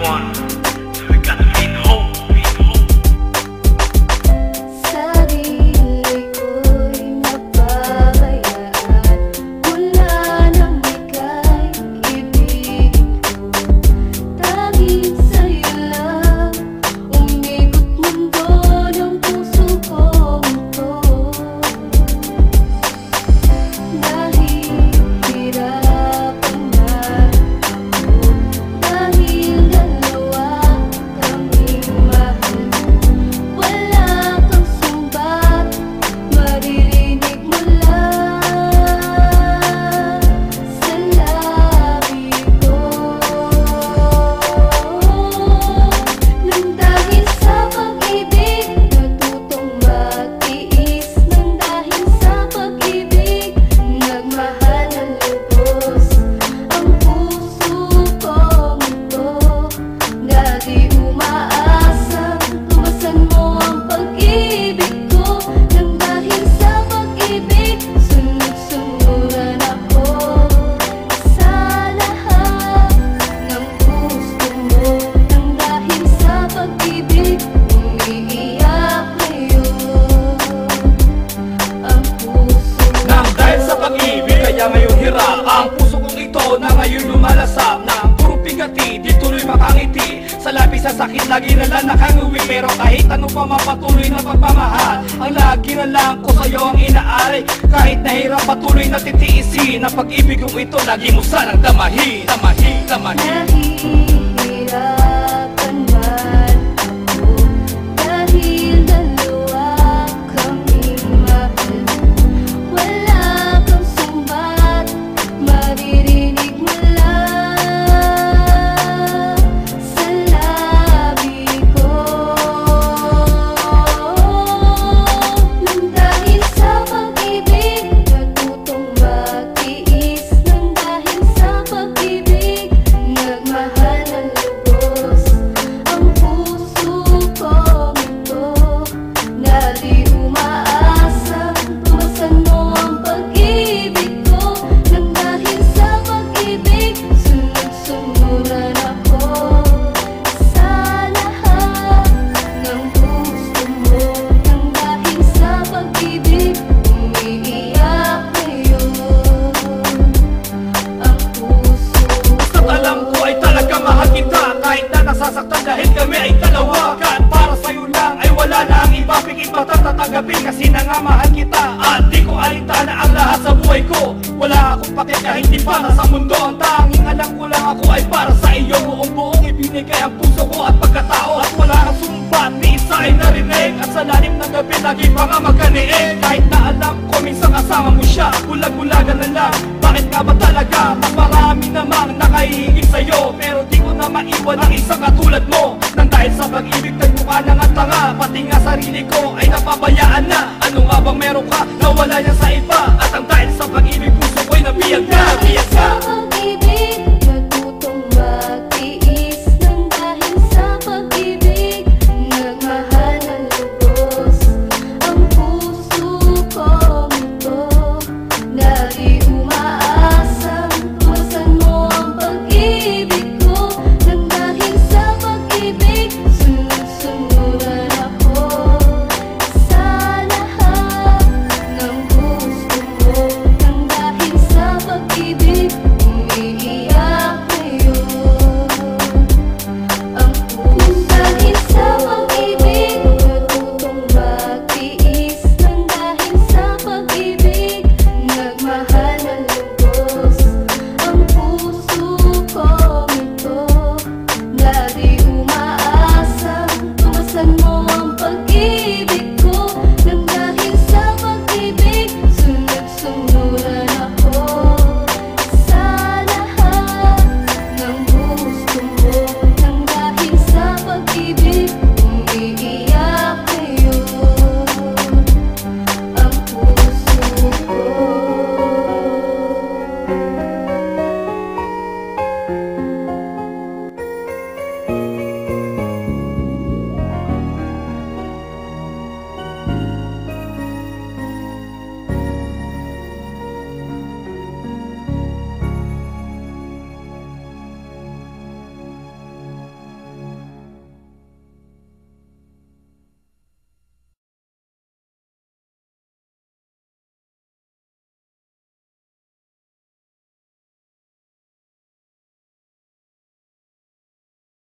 one. So we gotta lean hope, lean hope. Sarili ko'y napabayaan, mula nang ika'y ibigin ko. Tanging sa'yo lang umikot mundo ng puso kong ito. Nahihirapan na ako dahil dalawa kaming mahal. Wala kang sumbat, maririnig mo lang sa labi ko. Nang dahil sa pag-ibig, natutong matiis. Nang dahil sa pag-ibig, nagmahal ng lubos ang puso kong ito. Na di umaasang tumasan mo ang pag-ibig ko. Nang dahil sa pag-ibig, sunod-sunuran ako sa lahat ng gusto mo. Nang dahil sa pag-ibig, umiiyak ngayon ang puso. Nang dahil sa pag-ibig, kaya ngayon hirap ang puso kong ito na ngayon lumalasap. Nang puro pigati, di tuloy makangiti. Sa labis sa sakit, lagi na lang nakanguwi. Pero kahit ano pa mapatuloy na pagmamahal, ang lagi na lang ko sa'yo ang inaari. Kahit nahirap patuloy na titiisin, ang pag-ibig kong ito lagi mo sanang damahin. Damahin, damahin. Nahihirapan man ako dahil dalawa kaming mahal. Wala kang sumbat, maririnig mo lang sa labi ko. Nang dahil sa pag-ibig, natutong matiis. Nang dahil sa pag-ibig, nagmahal ng lubos ang puso kong ito. Na di umaasang tumasan mo ang pag-ibig ko. Nang dahil sa pag-ibig, sunod-sunuran ako sa lahat ng gusto mo. Nang dahil sa pag-ibig, umiiyak ngayon ang puso. Basta't alam ko ay talaga mahal kita, kahit na nasasaktan dahil kami ay dalawa. Kahit para sa'yo lang ay wala na ang iba, pigit mata tatanggapin kasi na nga mahal kita. At di ko alintana ang lahat sa buhay ko. Wala akong pake kahit di para sa mundo. Ang tanging alam ko lang ako ay para sa iyo. Buong-buong ibinigay ang puso ko at pagkatao. At wala kang sumbat, ni isa ay narinig. At sa lalim ng gabi lagi pa nga magkaniig. Kahit na alam ko minsan kasama mo siya, bulag-bulagan na lang. Bakit nga ba talaga? Mas marami namang nakahihigit sa'yo, pero di ko na maiwan ang isang katulad mo. Nang dahil sa pag-ibig, nagmukha na nga tanga. Pati nga sarili ko ay napabayaan na. Ano nga bang meron ka na wala niya sa